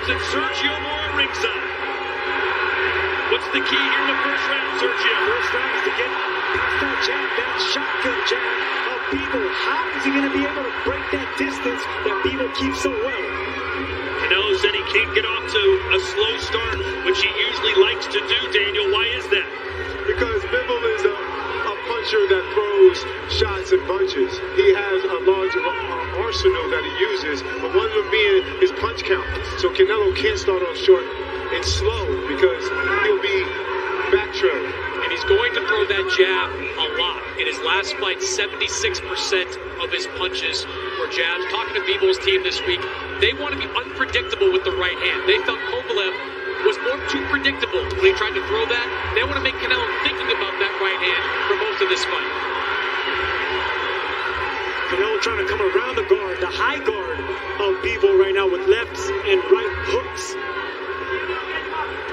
Williams and Sergio Mora ringside. What's the key here in the first round, Sergio? First round is to get past that jab, that shotgun jab of bivol. How is he going to be able to break that distance that bivol keeps so well? Canelo said he can't get off to a slow start, which he usually likes to do, Daniel. Why is that? Because bivol is a puncher that throws shots and punches. He has a large arsenal that he uses, but one of them being his punch count. So Canelo can't start off short and slow because he'll be backtrailing. And he's going to throw that jab a lot. In his last fight, 76% of his punches were jabs. Talking to Bivol's team this week, they want to be unpredictable with the right hand. They felt Kovalev was more too predictable when he tried to throw that. They want to make Canelo thinking about that right hand for most of this fight. Canelo trying to come around the guard, the high guard of bivol right now with lefts and right hooks.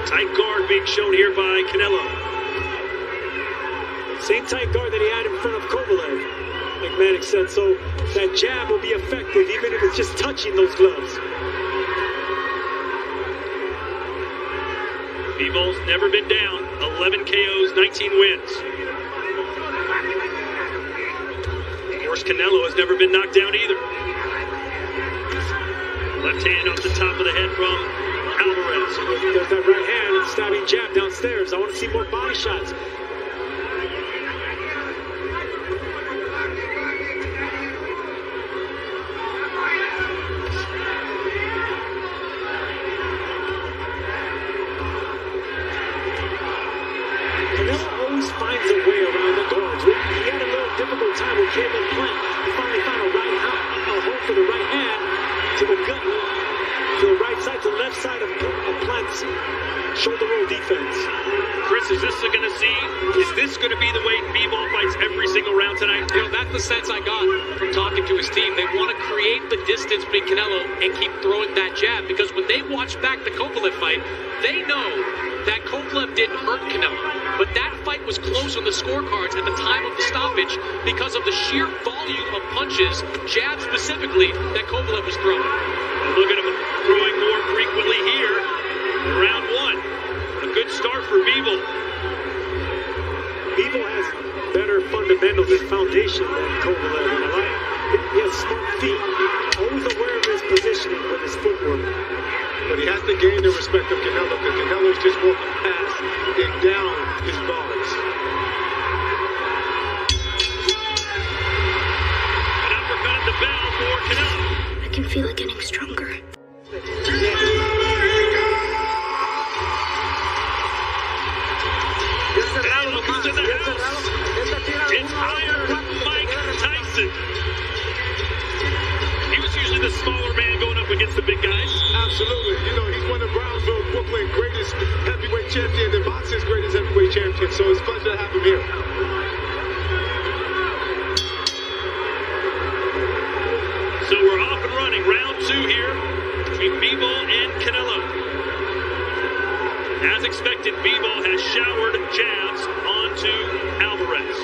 Tight guard being shown here by Canelo. Same tight guard that he had in front of Kovalev, like Manic said. So that jab will be effective even if it's just touching those gloves. Bivol's never been down. 11 KOs, 19 wins. Of course, Canelo has never been knocked down either. Left hand off the top of the head from Alvarez. There's that right hand and stabbing jab downstairs. I want to see more body shots. Finds a way around the guards. He had a little difficult time with Caleb Plant. He finally found a hole for the right hand to the gut, to the right side, to the left side of Plant's shoulder roll defense. Chris, is this going to be the way Bivol fights every single round tonight? You know, that's the sense I got from talking to his team. They want to create the distance between Canelo and keep throwing that jab, because when they watch back the Kovalev fight, they know that Kovalev didn't hurt Canelo. But that fight was close on the scorecards at the time of the stoppage because of the sheer volume of punches, jabs specifically, that Kovalev was throwing. Well, look at him throwing more frequently here in round one. A good start for Bivol. Bivol has better fundamentals and foundation than Kovalev. He has smart feet, always aware of his positioning with his footwork. But he has to gain the respect of Canelo, because Canelo's just walking past and down his guards. An uppercut at the bell for Canelo. I can feel it getting stronger. Canelo, who's in the house? It's Iron Mike Tyson. He was usually the smaller man going up against the big guys. Absolutely. You know, he's one of Brownsville, Brooklyn greatest heavyweight champion and boxing's greatest heavyweight champion. So it's a pleasure to have him here. So we're off and running. Round two here between Bivol and Canelo. As expected, Bivol has showered jabs onto Alvarez.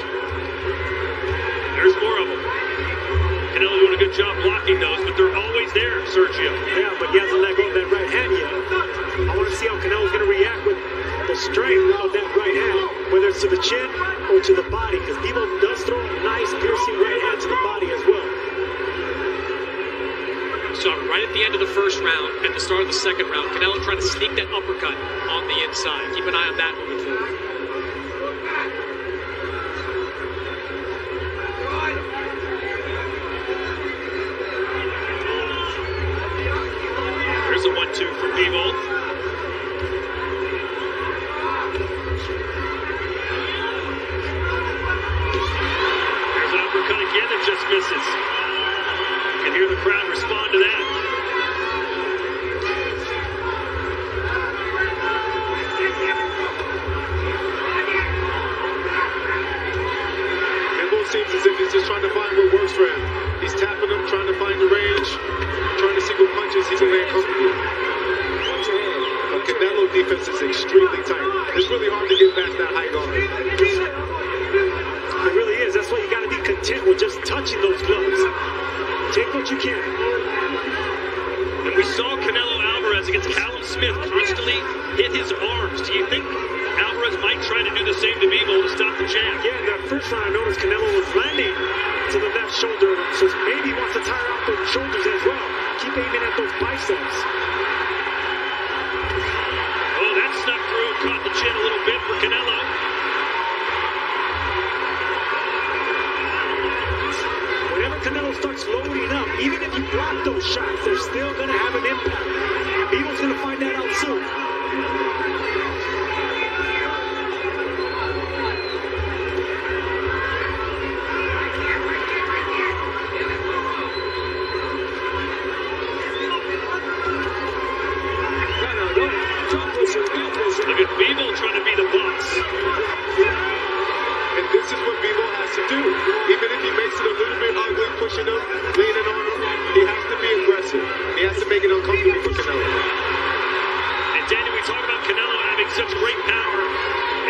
There's more of them. Canelo doing a good job blocking those, but they're always there, Sergio. Yeah, but he hasn't let go of that right hand yet. I want to see how Canelo's going to react with the strength of that right hand, whether it's to the chin or to the body, because Bivol does throw a nice piercing right hand to the body as well. So right at the end of the first round, at the start of the second round, Canelo trying to sneak that uppercut on the inside. Keep an eye on that moving forward. There's a 1-2 from Bivol. There's an uppercut again that just misses. You can hear the crowd respond to that. Bivol seems as if he's just trying to find what works for him. He's tapping them, trying to find the range, trying to see what punches he can land comfortably. But Canelo defense is extremely tight. It's really hard to get past that high guard. It really is. That's why you got to be content with just touching those gloves. Take what you can. And we saw Canelo Alvarez Alvarez against Callum Smith constantly hit his arms. Do you think Alvarez might try to do the same to Bivol to stop the jab? Yeah, in that first round, I noticed Canelo was landing to the left shoulder, so maybe he wants to tire out those shoulders as well. Keep aiming at those biceps. Oh, that snuck through, caught the chin a little bit for Canelo. Whenever Canelo starts loading up, even if you block those shots, they're still going to have an impact. Bivol's going to find that out soon. Look at Bivol trying to be the boss. And this is what Bivol has to do. Even if he makes it a little bit ugly, pushing him, leaning on him, he has to be aggressive. He has to make it uncomfortable for Canelo. And Daniel, we talk about Canelo having such great power.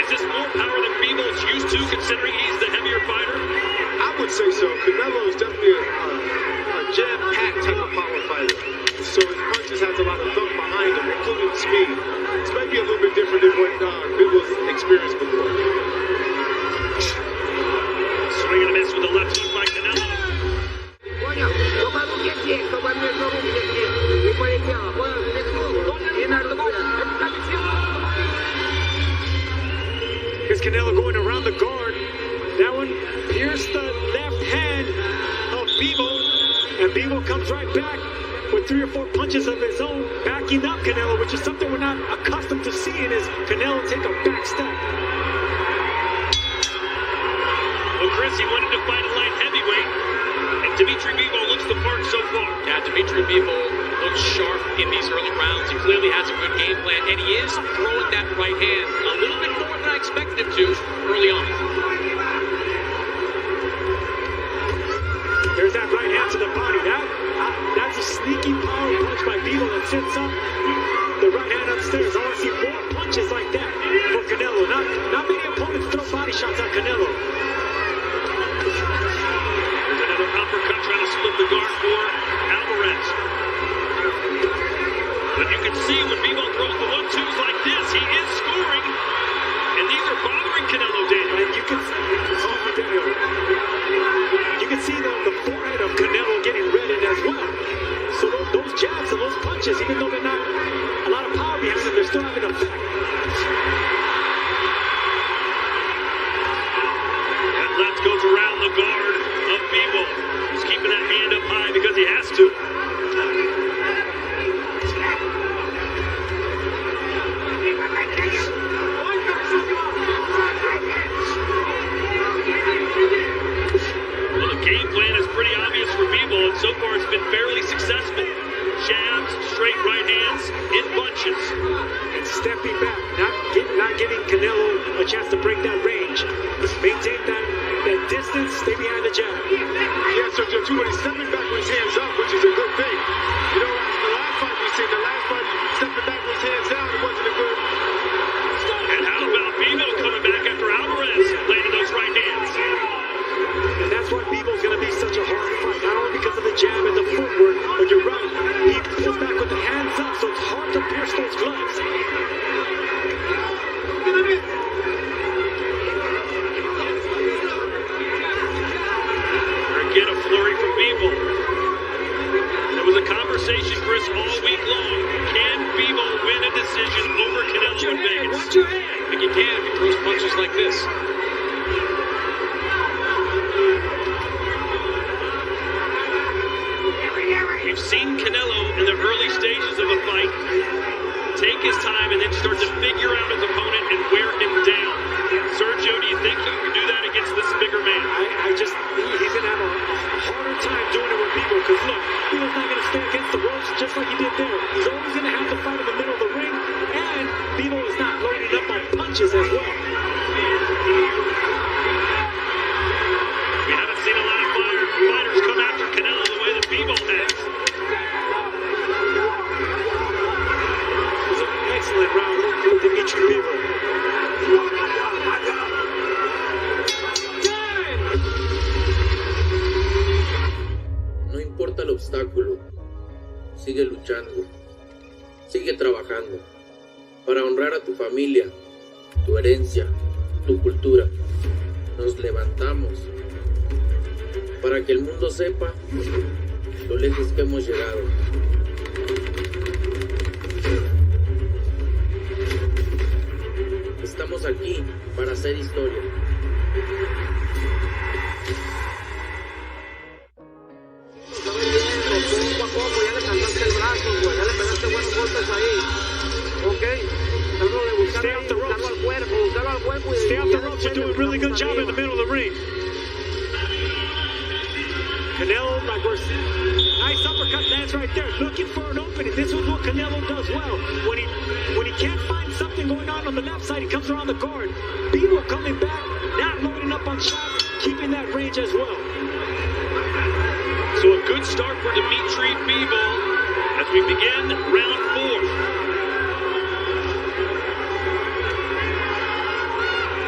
Is this more power than Bivol's used to, considering he's the heavier fighter? I would say so. Canelo is definitely a jam-packed type of power fighter. So his punches has a lot of thump behind him, including speed. This might be a little bit different than what Bivol's experienced before. Swing and a miss with the left hook by Canelo. Here's Canelo going around the guard. That one pierced the left hand of Bivol, and Bivol comes right back with 3 or 4 punches of his own, backing up Canelo, which is something we're not accustomed to seeing, is Canelo take a back step. Well, Chris, he wanted to fight a light heavyweight, and Dmitry Bivol looks the part so far. Yeah, Dmitry Bivol looks sharp in these early rounds. He clearly has a good game plan, and he is throwing that right hand a little bit more than I expected him to early on. There's that right hand to the body. That's a sneaky power punch by Bivol that sets up the right hand upstairs. I want to see more punches like that for Canelo. Not many opponents throw body shots at Canelo. There's another uppercut trying to split the guard for Alvarez. But you can see when Bivol throws the 1-2s like this, he is scoring. And these are bothering Canelo, Daniel. And you can see the forehead of Canelo getting reddened as well. So those jabs and those punches, even though they're not a lot of power behind them, they're still having an effect. That left goes around the guard of Bivol. He's keeping that hand up high because he has to. Well, the game plan is pretty obvious for Bivol, and so far it's been fairly successful. Jabs, straight right hands, in bunches. And stepping back, not giving Canelo a chance to break that range. Maintain that distance, stay behind the jab. Yeah, so Joe, when he's stepping back with his hands up, which is a good thing. You know, the last fight we seen, stepping back with his hands down, it wasn't a good. And how about Bivol coming back after Alvarez landing those right hands? And that's why Bivol's going to be such a hard fight, not only because of the jab and the footwork, but you're right. He pulls back with the hands up, so it's hard to pierce those gloves. Get a flurry from Bivol. There was a conversation, Chris, all week long. Can Bivol win a decision over Canelo in Vegas? Watch your hand. I think he can if he throws punches like this. We've seen Canelo in the early stages of a fight take his time and then start to figure out his opponent and wear him down. Sergio, do you think he can do that against this bigger man? He's going to have a harder time doing it with Bivol, because look, Bivol's not going to stay against the ropes just like he did there. He's always going to have to fight in the middle of the ring, and Bivol is not loading up on punches as well. We haven't seen a lot of fighters come after Canelo the way that Bivol has. It was an excellent round for Dmitry Bivol. No importa el obstáculo, sigue luchando. Sigue trabajando para honrar a tu familia, tu herencia, tu cultura. Nos levantamos para que el mundo sepa lo lejos que hemos llegado. Estamos aquí para hacer historia. Poco a poco ya le cantaste el brazo, güey. Ya le pegaste buenos golpes ahí. Ok. Algo de buscarlo al cuerpo, buscarlo al cuerpo. Stay off the ropes. You're doing a really good job in the middle of the ring. Canelo, like we're seeing, nice uppercut lands right there, looking for an opening. This is what Canelo does well. When he can't find something going on the left side, he comes around the guard. Bivol coming back, not loading up on shots, keeping that range as well. So a good start for Dmitry bivol as we begin round 4.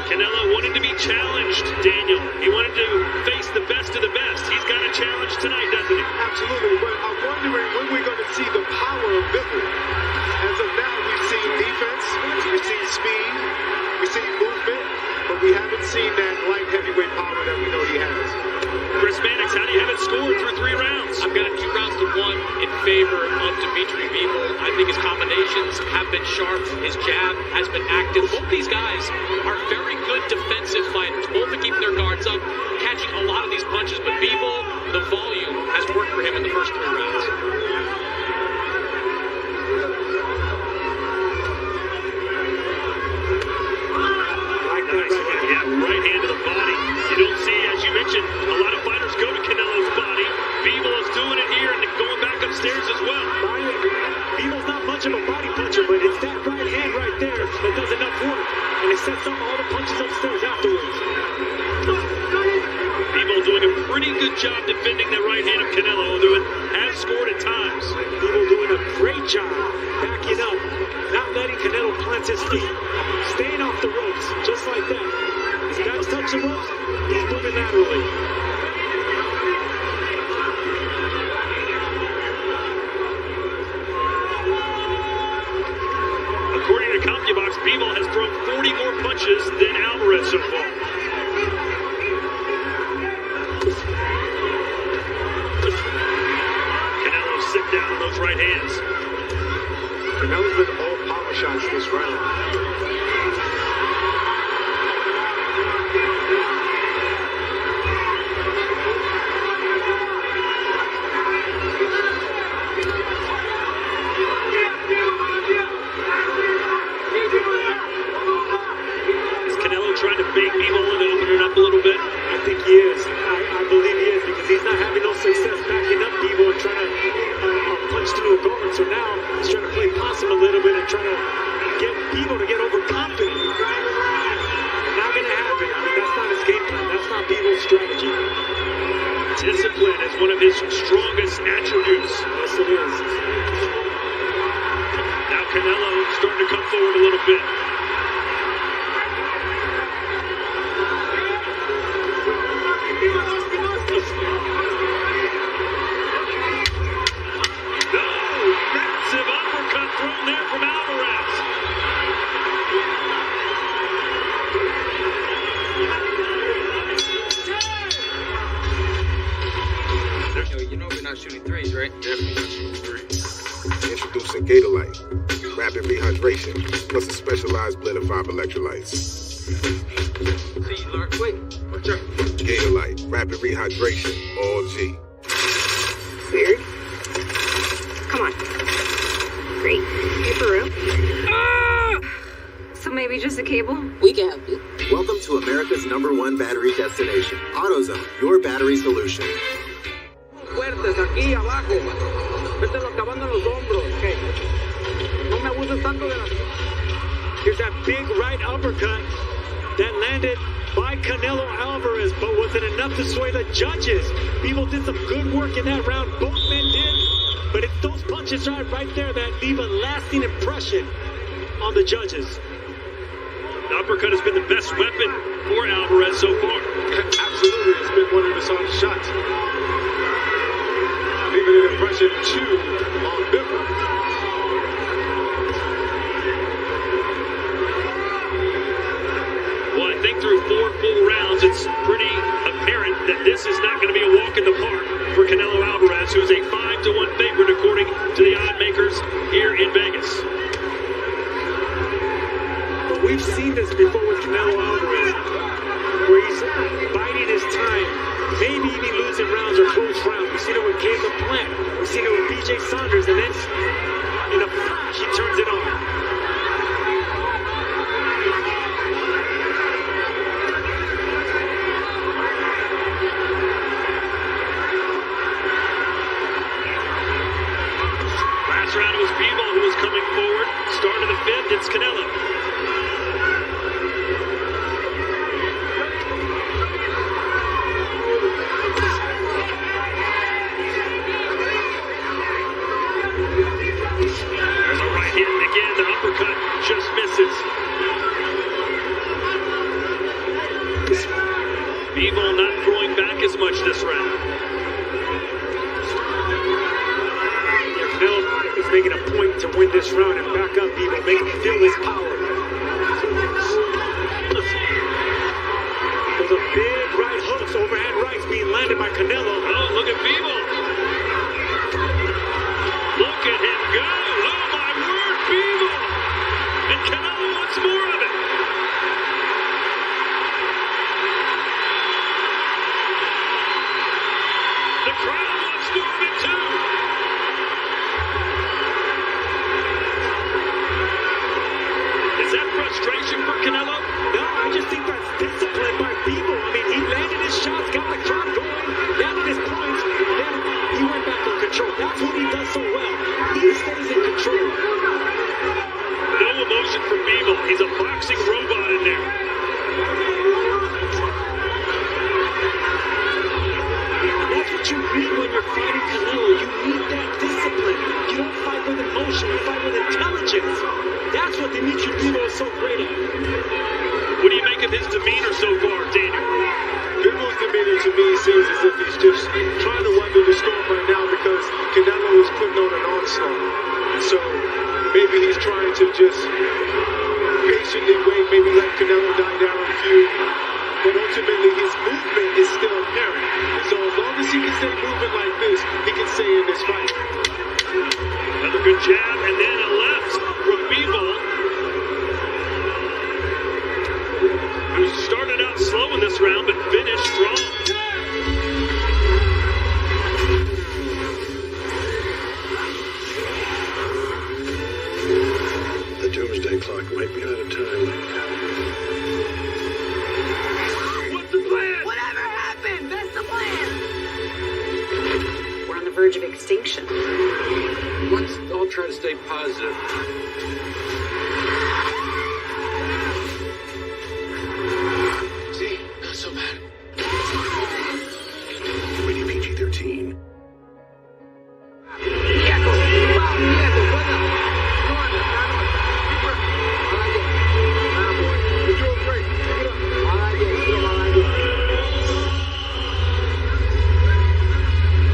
Canelo wanted to be challenged, Daniel. He wanted to face the best of the best. He's got a challenge tonight, doesn't he? Absolutely, but I'm wondering when we're going to see the power of bivol. As of now, we've seen defense, we've seen speed, we've seen movement, but we haven't seen that light heavyweight power that we know he has. Chris Mannix, how do you have it scored through 3 rounds? I've got it 2 rounds to 1 in favor of Dmitry bivol. I think his combinations have been sharp. His jab has been active. Both these guys are very good defensive fighters. Both are keeping their guards up, catching a lot of these punches. But bivol, the volume has worked for him in the first 3 rounds. Yeah, right hand to the body. You don't see, as you mentioned, a lot of fighters go to Canelo's body. Bivol is doing it here and going back upstairs as well. Bivol's not much of a body puncher, but it's that right hand right there that does enough work. And it sets up all the punches upstairs afterwards. Bivol doing a pretty good job defending that right hand of Canelo, although it has scored at times. Bivol doing a great job backing up, not letting Canelo plant his feet, staying off the ropes, just like that. His guys touch the ropes, he's moving laterally. According to CompuBox, Bivol has thrown 40 more punches than Alvarez so far. Canelo sit down on those right hands. Canelo's been all power shots this round. Trying to bait Bivol and open it up a little bit? I think he is. I believe he is because he's not having no success backing up Bivol and trying to punch through a guard. So now he's trying to play possum a little bit and trying to get Bivol to get overconfident. Not going to happen. I mean, that's not his game plan. That's not Bivol's strategy. Discipline is one of his strongest attributes. Yes, it is. Now Canelo starting to come forward a little bit. Massive uppercut thrown there from Alvarez. You know we're not shooting threes, right? Definitely not shooting threes. Introducing Gatorlight, rapid rehydration, plus a specialized blend of 5 electrolytes. See, Lord, wait. Watch out. Gatorlight, rapid rehydration, all G. Weird. Come on. Great. You for real? Ah! So maybe just a cable? We can help you. Welcome to America's #1 battery destination. AutoZone, your battery solution. Fuertes aquí abajo. Mételo acabando en los hombros. Okay. No me abuses tanto de las. Here's that big right uppercut that landed by Canelo Alvarez, but was it enough to sway the judges? Bivol did some good work in that round. Both men did, but it's those punches right there that leave a lasting impression on the judges. The uppercut has been the best weapon for Alvarez so far. Absolutely, it's been one of his hardest shots. Leaving an impression 2 on bivol. it's pretty apparent that this is not going to be a walk in the park for Canelo Alvarez, who's a 5-1 favorite according to the odd makers here in Vegas. But we've seen this before with Canelo Alvarez, where he's biding his time, maybe even losing rounds or close rounds. We've seen it with Caleb Plant, we've seen it with BJ Saunders, and then in a flash he turns it on. Last round it was bivol who was coming forward. Start of the fifth, it's Canelo. There's a right hand again. The uppercut just misses. Bivol not throwing back as much this round. Canelo is making a point to win this round and back up Bivol, make him feel his power. Those are big right hooks, overhand rights being landed by Canelo. Oh, look at Bivol. Look at him go. Oh, my word, Bivol. And Canelo wants more of it. The crowd wants more of it, too. Is that frustration for Canelo? No, I just think that's discipline by Bivol. I mean, he landed his shots, got the crowd going, landed his points, then he went back on control. That's what he does so well. He stays in control. No emotion for Bivol. He's a boxing robot in there. That's what you need when you're fighting Canelo. You need that discipline. You don't fight with emotion, you fight with intelligence. That's what Dmitry is so great at. What do you make of his demeanor so far, Daniel? Bivol's demeanor to me seems as if he's just trying to weather the storm right now because Canelo is putting on an onslaught. So maybe he's trying to just patiently wait, maybe let Canelo die down a few. But ultimately his movement is still apparent. And so as long as he can stay moving like this, he can stay in this fight. Another good jab and then a left from Bivol, who started out slow in this round but finished strong. The doomsday clock might be out of time. What's the plan? Whatever happened, that's the plan. We're on the verge of extinction. Let's all try to stay positive. See? Not so bad. Rated PG-13. You're doing great. Keep it up.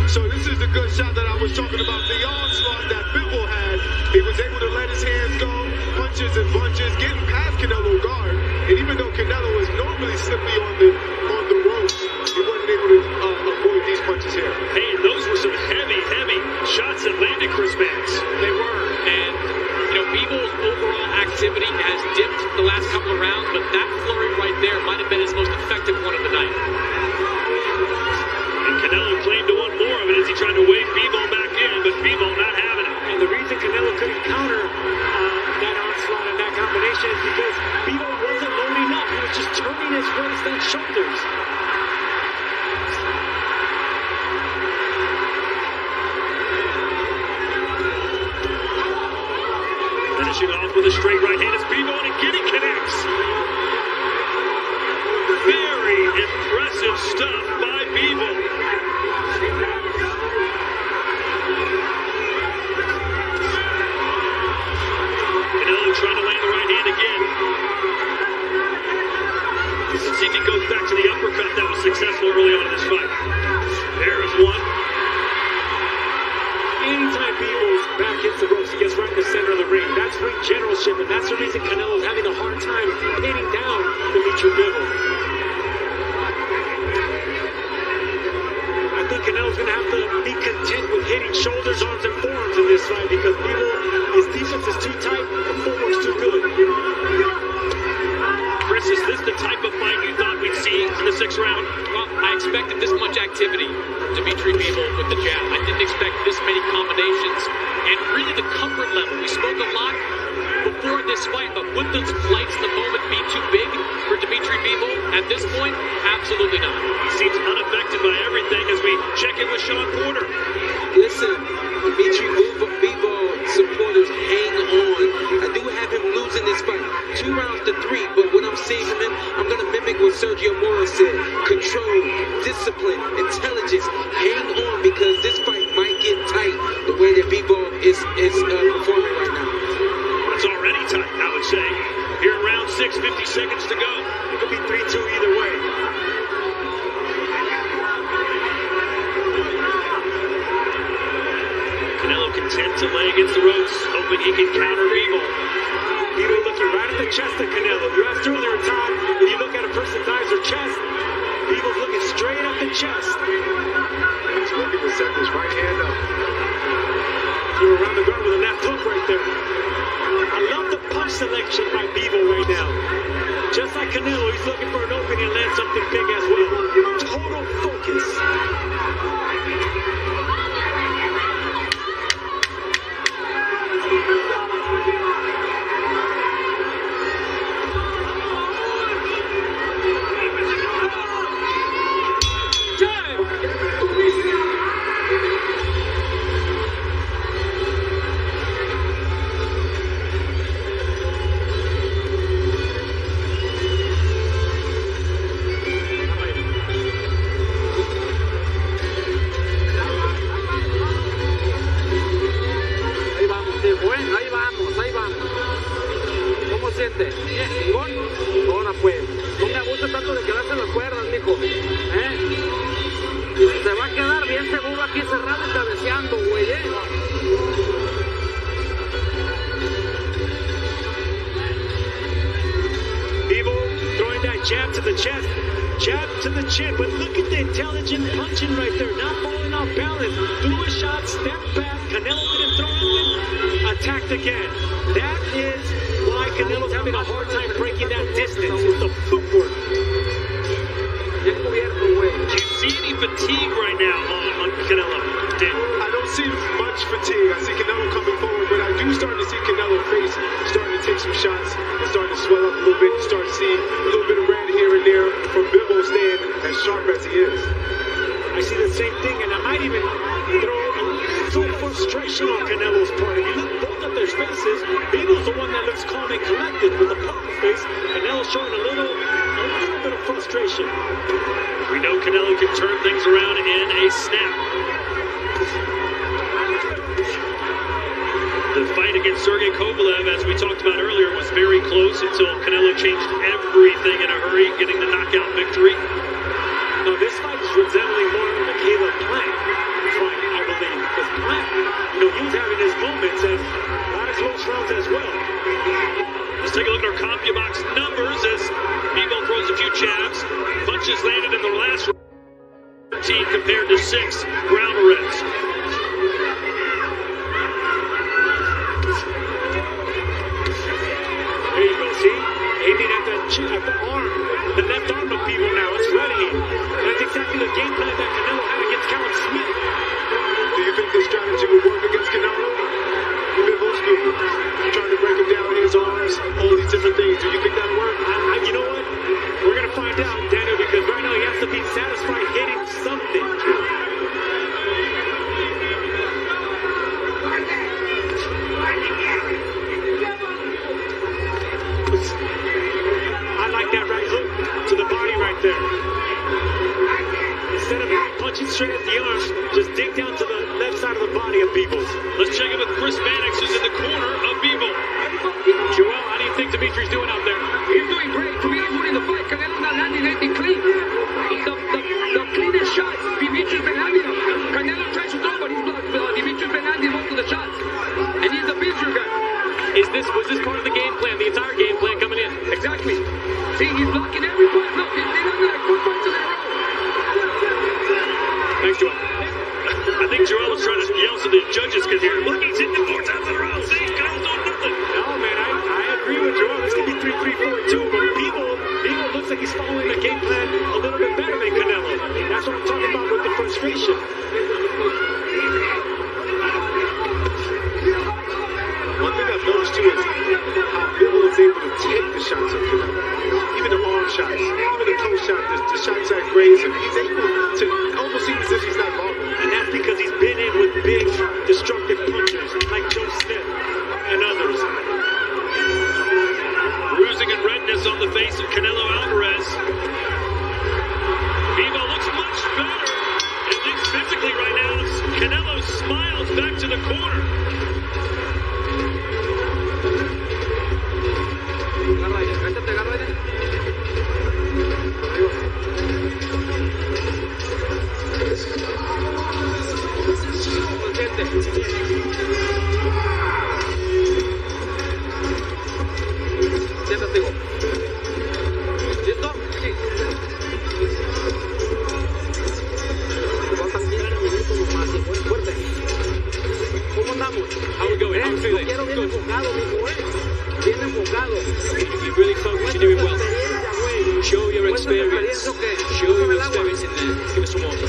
So this is the good shot that I was talking about. The onslaught that Bivol had. He was able to let his hands go, punches and bunches, getting past Canelo guard. And even though Canelo is normally slippy on the ropes, he wasn't able to avoid these punches here. Hey, and those were some heavy, heavy shots that landed Chris Banks. They were. And, you know, Bivol's overall activity has dipped the last couple of rounds, but that flurry right there might have been his most effective one of the night. And Canelo claimed to want more of it as he tried to wave Bivol back in, but Bivol not having it. And the reason Canelo couldn't counter that onslaught and that combination is because Bivol wasn't loading up. He was just turning his waist and shoulders. Finishing off with a straight right hand is Bivol, and again he connects. Very impressive stuff by Bivol. Canelo trying to land the right hand again. Let's see if he goes back to the uppercut that was successful early on in this fight. There is one. Anytime Bivol's back hits the ropes, he gets right in the center of the ring. That's ring generalship, and that's the reason Canelo's having a hard time pinning down Dmitry Bivol. going to have to be content with hitting shoulders, arms, and forearms in this fight because Bivol, his defense is too tight, the footwork's too good. Chris, is this the type of fight you thought we'd see in the 6th round? Well, I expected this much activity from Dmitry Bivol with the jab. I didn't expect this many combinations and really the comfort level. We spoke a lot before this fight, but would those flights in the moment be too big for Dmitry Bivol? At this point, absolutely not. He seems unaffected by everything as we check in with Sean Porter. Listen, Dmitry Bivol supporters, hang on. I do have him losing this fight 2 rounds to 3, but what I'm seeing from him, I'm going to mimic what Sergio Moro said. Control, discipline, intelligence. Hang on because this fight might get tight the way that Bivol is performing right now. It's already tight, I would say. Here in round 6, 50 seconds to go. It could be 3-2 either way. Canelo content to lay against the ropes, hoping he can counter Bivol. Bivol looking right at the chest of Canelo. You asked earlier, Todd, if you look at a person's eyes or chest, Bivol's looking straight at the chest. He's looking to set his right hand up. Threw around the guard with a left hook right there. I love the punch selection by Bivol right now. Just like Canelo, he's looking for an opening and land something big as well. Total focus. Jab to the chest, jab to the chin, but look at the intelligent punching right there, not falling off balance. Threw a shot, stepped back, Canelo didn't throw anything, attacked again. That is why Canelo's having a hard time breaking that distance. It's the footwork. Do you see any fatigue right now on Canelo? I don't see much fatigue. I see Canelo coming forward, but I do start to see Canelo face starting to take some shots and starting to swell up a little bit. You start to see a little bit of red here and there from Bivol staying as sharp as he is. I see the same thing, and I might even throw a little frustration on Canelo's part. If you look both at their faces, Bivol's the one that looks calm and collected with a poker face. Canelo's showing a little bit of frustration. We know Canelo can turn things around in a snap. The fight against Sergey Kovalev, as we talked about earlier, was very close until Canelo changed everything in a hurry, getting the knockout victory. Now, this fight is resembling more of the Caleb Plant fight, I believe, because Plant, he was having his moments and a lot of close rounds as well. Let's take a look at our CompuBox numbers as Bivol throws a few jabs. Punches landed in the last round. 13 compared to 6 ground arrests. There you go, see? Aiming at the arm, the left arm of Bivol now. It's ready. That's exactly the game plan that Canelo had against Callum Smith. Do you think this strategy will work against Canelo? Bivol's trying to break him down, his arms, all these different things. Do you think that'll work? You know what? We're going to find out, Daniel, because right now he has to be satisfied hitting something. I like that right hook to the body right there. Instead of punching straight at the arm, just dig down to the left side of the body of Bivol. Let's check in with Chris Mannix, who's in the corner of Bivol. Joel, how do you think Dimitri's doing out there? He's doing great. To me, he's winning the fight. Canelo's not landing anything clean. The cleanest shot, Dimitri's been landing. Canelo tries to throw, but Dimitri's been landing most of the shots. And he's a bigger guy. Was this part of the game plan, the entire game plan coming in? Exactly. See, he's blocking every punch. Look, they landed like 4 punches in a row. Thanks, Joel. punches here. Look, he's hitting 4 times in a row. See, Canelo's doing nothing. No, man, I agree with Joel. This could be 3-3-4-2, but Bivol looks like he's following the game plan a little bit better than Canelo. That's what I'm talking about with the frustration. One thing I've noticed too is how Bivol is able to take the shots of Canelo. Even the arm shots, even the toe shot, the shots that graze him. He's able to almost seem as if he's not bothering. And that's because he's been in with big, destructive punchers like Joe Smith and others. Bruising and redness on the face of Canelo Alvarez. Bivol looks much better, at least physically right now. Canelo smiles back to the corner. How we going? How we feeling? Good. You really focus, you're doing well. Show your experience. Show your experience in there. Give us some water.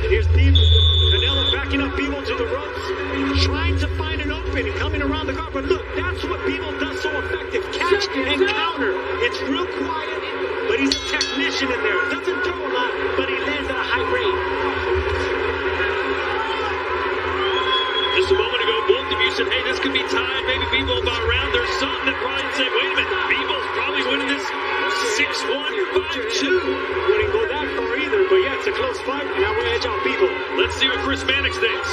Here's Canelo backing up Bivol to the ropes, trying to find an opening, coming around the guard. But look, that's what Bivol does so effective. Catch and counter. It's real quiet, but he's a technician in there. Doesn't throw a lot, but he lands at a high rate. Just a moment ago, both of you said, hey, this could be tied. Maybe Bivol about around. There's something that Brian said, wait a minute, Bivol's probably winning this 6-1, 5-2. Wouldn't go that far either, but yeah, it's a close fight, and I will edge on Bivol. Let's see what Chris Mannix thinks.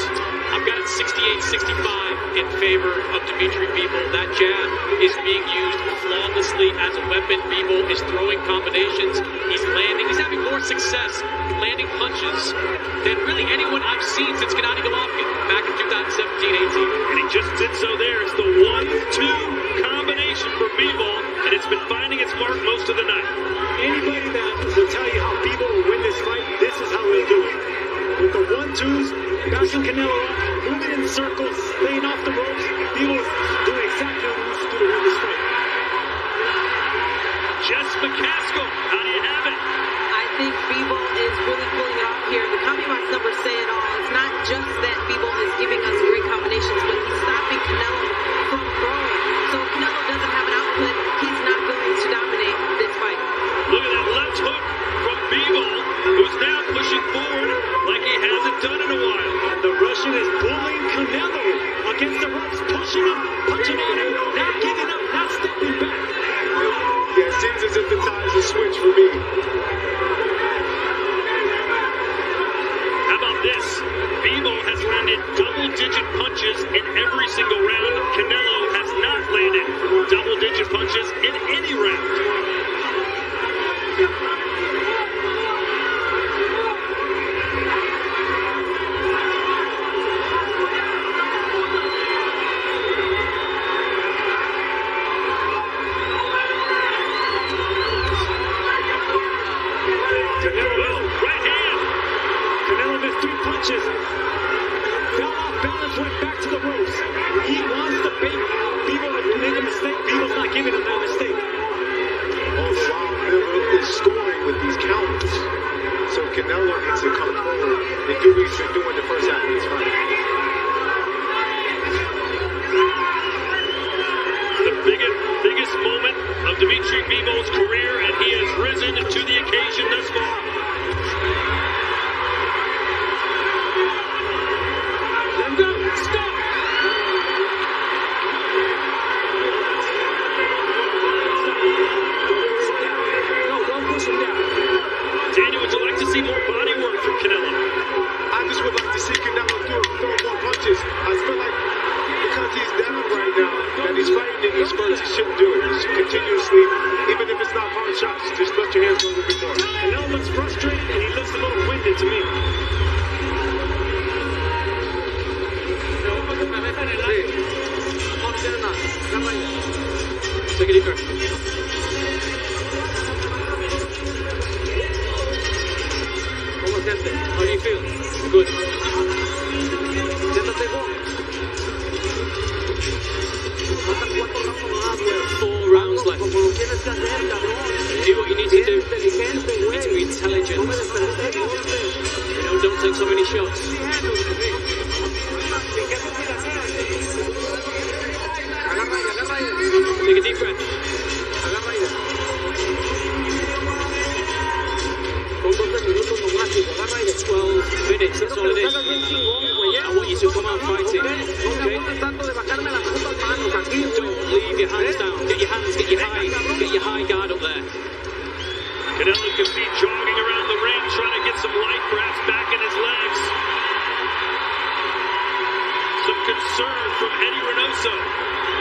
I've got it 68-65 in favor of Dmitry Bivol. That jab is being used flawlessly as a weapon. Bivol is throwing combinations. He's landing. He's having more success landing punches than really anyone I've seen since Gennady Golovkin back in 2017-18. And he just did so there. It's the 1-2 combination for Bivol, and it's been finding its mark most of the night. Anybody that will tell you how Bivol will win this fight, this is how he'll do it. With the 1-2s, bouncing Canelo up, moving in circles, laying off the ropes, Bivol's doing exactly what he needs to do to win this fight. Jess McCaskill, how do you have it? I think Bivol is really pulling it off here. The combi-box numbers say it all. It's not just that Bivol is giving us great combinations, but he's stopping Canelo from throwing. So if Canelo doesn't have an output, he's not going to dominate this fight. Look at that left hook from Bivol, who's now pushing forward like he hasn't done in a while. And the Russian is pulling Canelo against the ropes, pushing him, punching at him, not giving up, not stepping back. Yeah, it seems as if the tides have switched for me. How about this? Bivol has landed double-digit punches in every single round. Canelo has not landed double-digit punches in any round. Canelo missed 3 punches. Fell off balance, went back to the ropes. He wants to Bivol to make a mistake. Bivol's not giving him that mistake. All the while, Bivol is scoring with these counters. So Canelo needs to come forward and do what he's been doing the first half of this fight. The biggest moment of Dmitry Bivol's career, and he has risen to the occasion thus far. Daniel, would you like to see more body work from Canelo? I just would like to see Canelo throw more punches. I feel like because he's down right now, that he's fighting in these spurts, he shouldn't do it. He should continuously, even if it's not hard shots, just let your hands go a little bit more. Canelo looks frustrated and he looks a little winded to me. Take a deep breath. ¿Cómo se hace? you feel? Good. Siéntate, Gómez. 4 rounds left. Do what you need to do. You need to be intelligent. Don't take so many shots. Take a deep breath. 12 minutes, that's all it is. I want you to come out fighting, okay? Don't leave your hands down. Get your high guard up there. Canelo can be jogging around the ring, trying to get some life perhaps back in his legs. Some concern from Eddie Reynoso.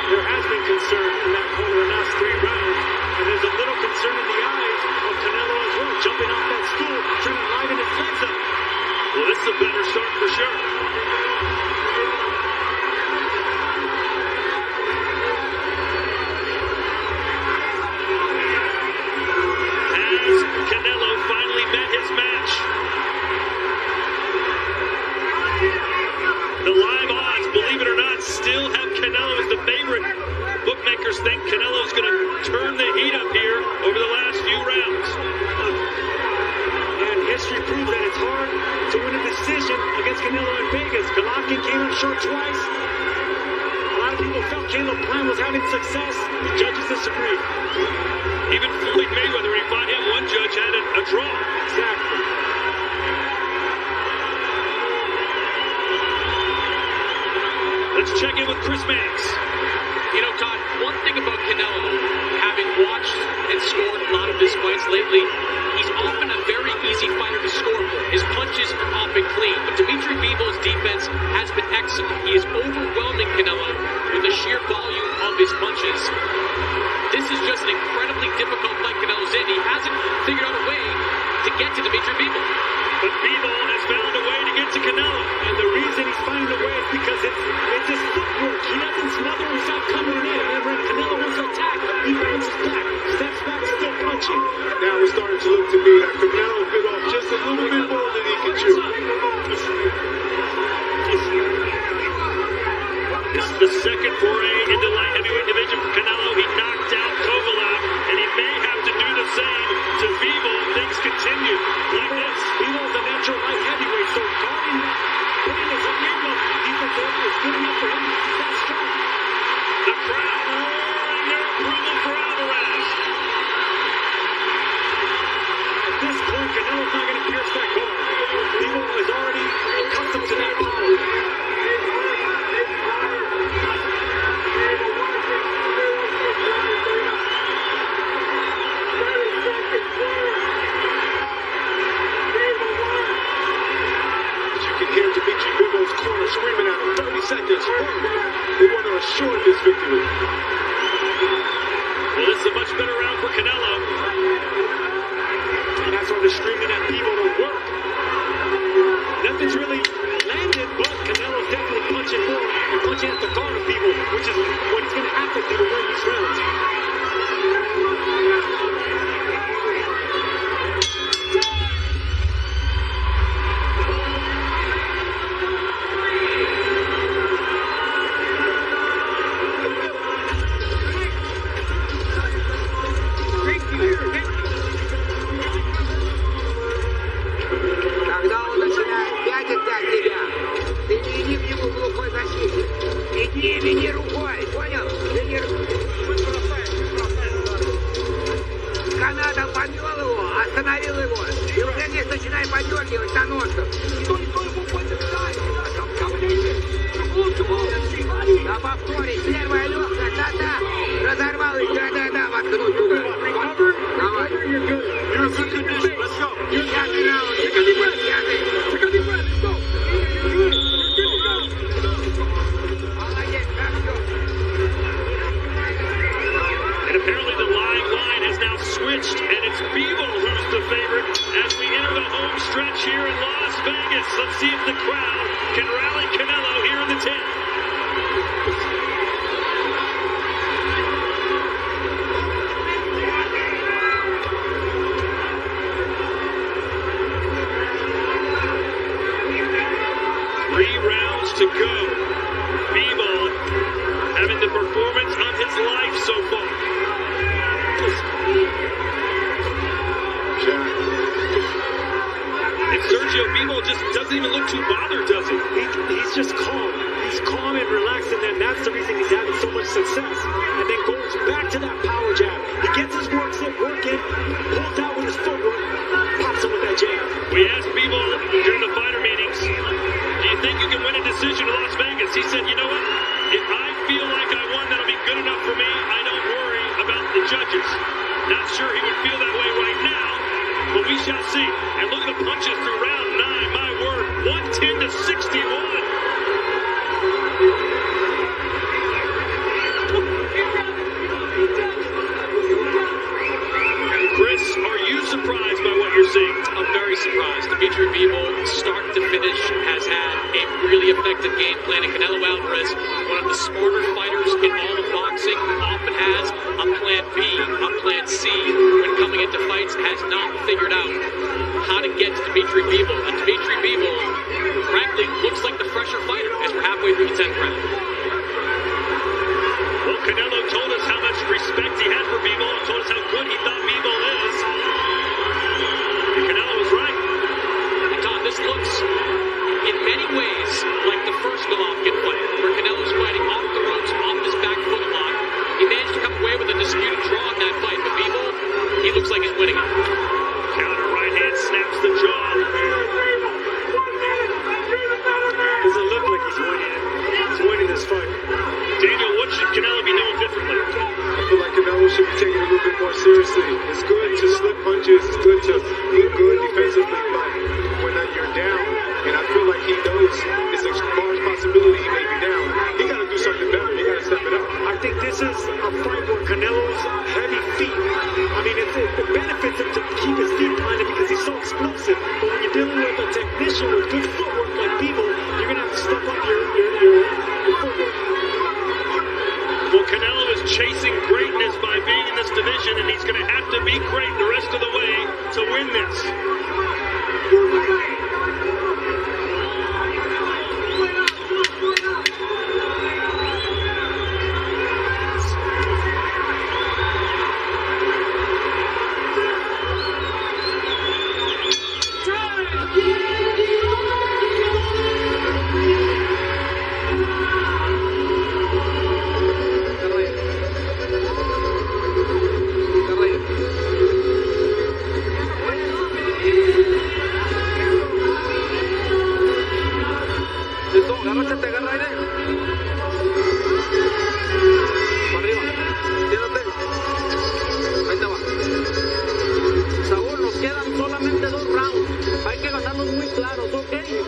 There has been concern in that corner in the last 3 rounds, and there's a little concern in the eyes of Canelo as well, jumping off that stool, trying to liven his legs up. Well, this is a better start for sure. Has Canelo finally met his match? The live odds, believe it or not, still have Canelo as the favorite. Bookmakers think Canelo's going to turn the heat up here over the last few rounds. And history proves that it's hard to win a decision against Canelo in Vegas. Golovkin came up short twice. A lot of people felt Caleb Plant was having success. The judges disagreed. Even Floyd Mayweather, when he fought him, one judge had a draw. Exactly. Let's check in with Chris Mannix. You know, Todd, one thing about Canelo, having watched and scored a lot of his fights lately, he's often a very easy fighter to score for. His punches are often clean, but Dmitry Bivol's defense has been excellent. He is overwhelming Canelo with the sheer volume of his punches. This is just an incredibly difficult fight Canelo's in. He hasn't figured out a way to get to Dmitry Bivol. But Bivol has found a way to get to Canelo. And the reason he's finding a way is because it's his footwork. He doesn't smother himself coming in. And when Canelo wants to attack, he bounces back, steps back, still punching. Now it's starting to look to me like Canelo bit off just a little bit more than he can chew. This is the second foray into light heavyweight division for Canelo. He knocked out Kovalev, and he may have to do the same to Bivol if things continue like this. Bivol's a natural light heavyweight, so guarding, putting his earmuff defense over is good enough for him. He's that strong. The crowd roaring their approval for Alvarez. At this point, Canelo's not going to pierce that guard. Bivol is already accustomed to that power. Corner screaming at him, 30 seconds. They want to assure this victory. Well, this is a much better round for Canelo. And that's why they're screaming at Bivol to work. Nothing's really landed, but Canelo's definitely punching more and punching at the guard of Bivol, which is what he's going to have to do to win these rounds. Остановил его. И уже здесь начинает подергивать на ножках. Никто ему поддержать. На повторе. Первая легкая. Да-да. Разорвал их. Да-да-да. Воткнуть туда. Давай. Пятый раунд. Пятый. Молодец. Хорошо. And apparently the live line has now switched, and it's Bivol who's the favorite as we enter the home stretch here in Las Vegas. Let's see if the crowd can rally Canelo here in the 10th. doesn't even look too bothered, does he? He's just calm. He's calm and relaxed, and that's the reason he's having so much success. And then goes back to that power jab. He gets his work in, pulls out with his footwork, pops him with that jab. We asked Bivol during the fighter meetings, do you think you can win a decision in Las Vegas? He said, you know what? If I feel like I won, that'll be good enough for me. I don't worry about the judges. Not sure he would feel that way right now, but we shall see. And look at the punches through round 9. My word, 110 to 61. Chris, are you surprised by what you're seeing? I'm very surprised. Dmitry Bivol, start to finish, has had a really effective game plan. And Canelo Alvarez, one of the smarter fighters in all of boxing, often has a plan B, a plan C. When coming into fights, has not figured out how to get to Dmitry Bivol. And Dmitry Bivol, frankly, looks like the fresher fighter as we're halfway through the 10th round. Well, Canelo told us how much respect he had for Bivol, told us how good he thought Bivol is. And Canelo was right. Todd, this looks in many ways like the first Golovkin fight, where Canelo's fighting off the ropes, off his back foot a lot. He managed to come away with a disputed draw in that fight, but Bivol, he looks like he's winning it. Counter right hand snaps the jaw. Doesn't look like he's winning it. He's winning this fight. Daniel, what should Canelo be doing differently? I feel like Canelo should be taking it a little bit more seriously. It's good to slip punches. It's good to look good defensively, but when you're down, and I feel like he knows it's a large possibility he may be down, he got to do something better. He got to step it up. I think this is a fight where Canelo's heavy feet. I mean, it benefits him to keep his feet planted because he's so explosive. But when you're dealing with a technician with good footwork like Bivol, you're going to have to step up your footwork. Well, Canelo is chasing greatness by being in this division, and he's going to have to be great the rest of the way to win this.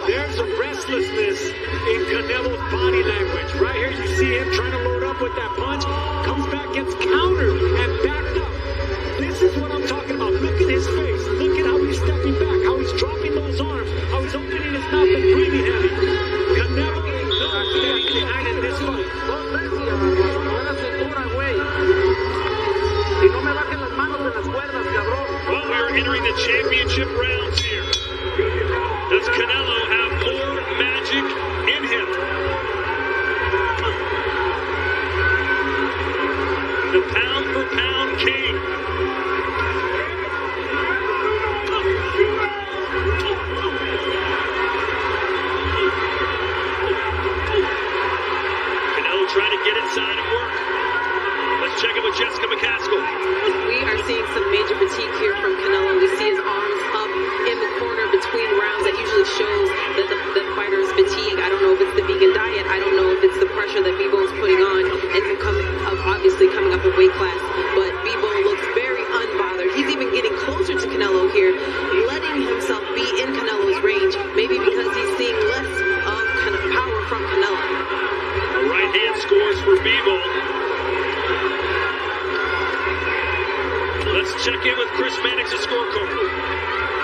There's a restlessness in Canelo's body language. Right here, you see him trying to load up with that punch. Comes back, gets countered, and backed up. This is what I'm talking about. Look at his face. Look at how he's stepping back, how he's dropping those arms, how he's opening his mouth and breathing heavy. Canelo knows that he's behind in this fight. Well, we are entering the championship rounds here. Does Canelo have more magic in him? The pound-for-pound king. Canelo trying to get inside and work. Let's check in with Jessica McCaskill. We are seeing some major fatigue here from Canelo. We see his arms up in the corner between rounds. That usually shows that the fighter is fatigued. I don't know if it's the vegan diet. I don't know if it's the pressure that Bivol is putting on and him obviously coming up in weight class. But Bivol looks very unbothered. He's even getting closer to Canelo here, letting himself be in Canelo's range. Maybe because he's seeing less of kind of power from Canelo. Right hand scores for Bivol. Let's check in with Chris Mannix, a scorecard.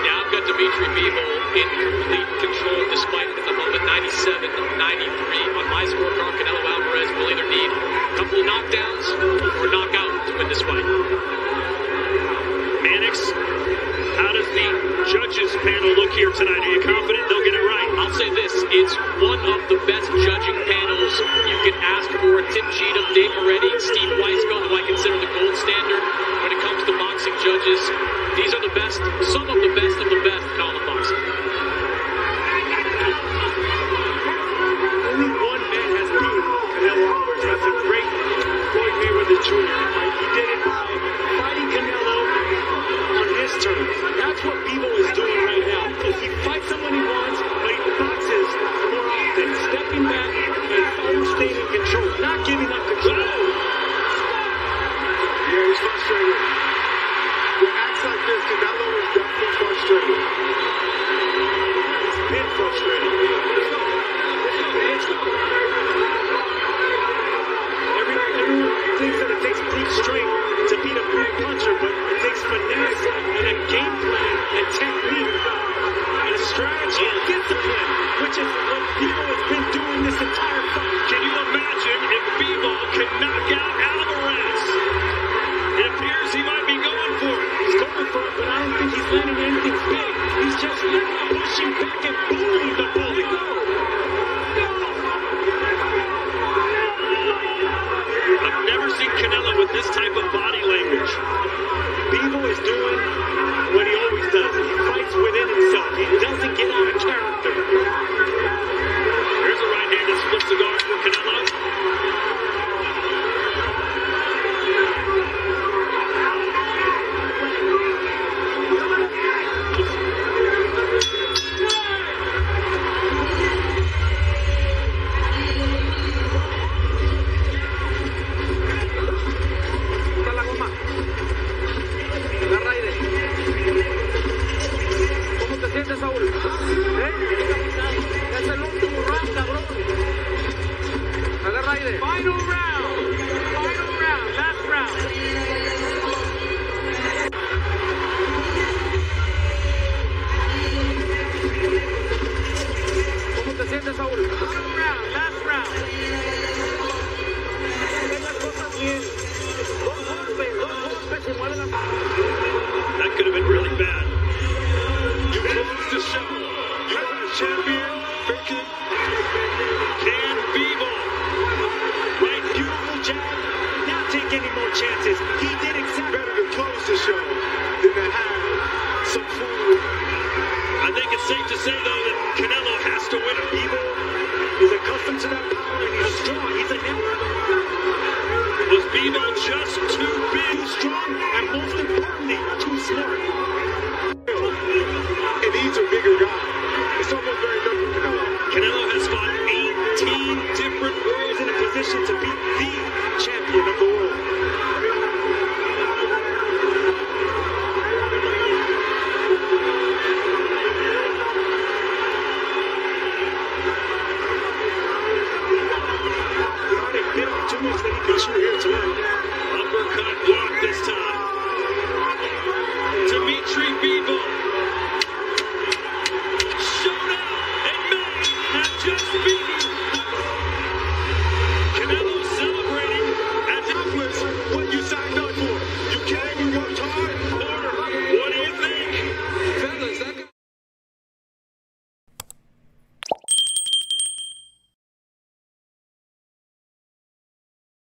Yeah, I've got Dmitry Bivol in complete control despite at the moment 97-93 on my scorecard. Canelo Alvarez will either need a couple of knockdowns or knockout to win this fight. Mannix, how does the judges panel look here tonight? Are you confident they'll get it right? I'll say this, it's one of the best judging panels you can ask for. Tim Cheatham, Dave Moretti, Steve Weisfeld, who I consider the gold standard when it comes to boxing judges. These are the best, some of the best in all of boxing. giving up control. Yeah, he's frustrated. With acts like this, Canelo is definitely frustrated. He's been frustrated. Everyone thinks that it takes brute strength to beat a brute puncher, but it takes finesse and a game plan and technique and a strategy and discipline, which is what Bivol has been doing this entire fight. Can you imagine if Bivol can knock out Alvarez? It appears he might be going for it. He's going for it, but I don't think he's landing anything big. He's just pushing back and bullying the bully. I've never seen Canelo with this type of body language. Bivol is doing what he always does. He fights within himself. He doesn't get out of character. Here's a right-handed split cigar for Canelo. Final round, last round. ¿Cómo te sientes, Saúl? Final round, last round. That could have been really bad. You closed the show. You are a champion. Thinking. Can Bivol? Right, beautiful jab. Not take any more chances. He did exactly. Better to close the show than to have some food. I think it's safe to say, though, that Canelo has to win it. Bivol is accustomed to that power and he's strong. He's a network. Was Bivol just too big? Too strong and most importantly, too smart. And he's a bigger guy. It's almost very different for Canelo. Canelo has fought 18 different He's in a position to beat the champion.